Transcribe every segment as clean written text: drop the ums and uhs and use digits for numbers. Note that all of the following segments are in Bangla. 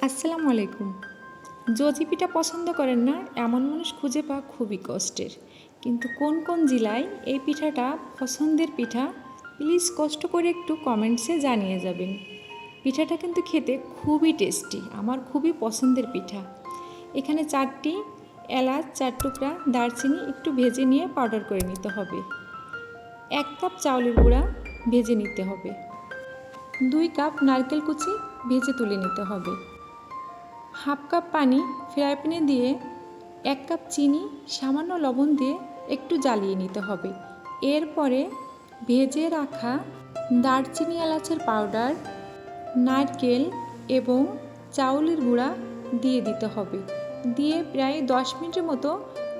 আসসালামু আলাইকুম। জজি পিঠা পছন্দ করেন না এমন মানুষ খুঁজে পাওয়া খুবই কষ্টের, কিন্তু কোন কোন জেলায় এই পিঠাটা পছন্দের পিঠা প্লিজ কষ্ট করে একটু কমেন্টসে জানিয়ে যাবেন। পিঠাটা কিন্তু খেতে খুবই টেস্টি, আমার খুবই পছন্দের পিঠা। এখানে 4টি এলাচ, 4 টুকরা দারচিনি একটু ভেজে নিয়ে পাউডার করে নিতে হবে। 1 কাপ চাউলের গুঁড়া ভেজে নিতে হবে। 2 কাপ নারকেল কুচি ভেজে তুলে নিতে হবে। 1/2 কাপ পানি ফ্রাই প্যানে দিয়ে 1 কাপ চিনি সামান্য লবণ দিয়ে একটু জ্বালিয়ে নিতে হবে। এরপরে ভেজে রাখা দারচিনি এলাচের পাউডার, নারকেল এবং চাউলের গুঁড়া দিয়ে দিতে হবে। দিয়ে প্রায় 10 মিনিটের মতো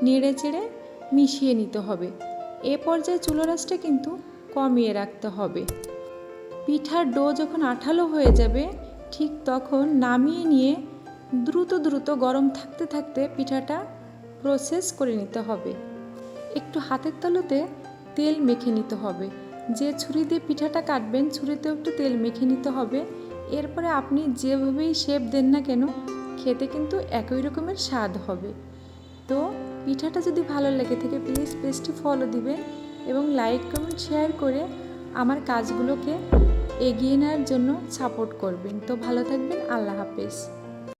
নেড়ে চেড়ে মিশিয়ে নিতে হবে। এ পর্যায়ে চুলার আঁচটা কিন্তু কমিয়ে রাখতে হবে। পিঠার ডো যখন আঠালো হয়ে যাবে ঠিক তখন নামিয়ে নিয়ে দ্রুত গরম থাকতে থাকতে পিঠাটা প্রসেস করে নিতে হবে। একটু হাতের তালুতে তেল মেখে নিতে হবে। যে ছুরি দিয়ে পিঠাটা কাটবেন ছুরিতেও একটু তেল মেখে নিতে হবে। এরপরে আপনি যেভাবেই শেপ দেন না কেন খেতে কিন্তু একই রকমের স্বাদ হবে। তো পিঠাটা যদি ভালো লেগে থাকে প্লিজ পেজটি ফলো দিবেন এবং লাইক কমেন্ট শেয়ার করে আমার কাজগুলোকে এগিয়ে নেওয়ার জন্য সাপোর্ট করবেন। তো ভালো থাকবেন, আল্লাহ হাফেজ।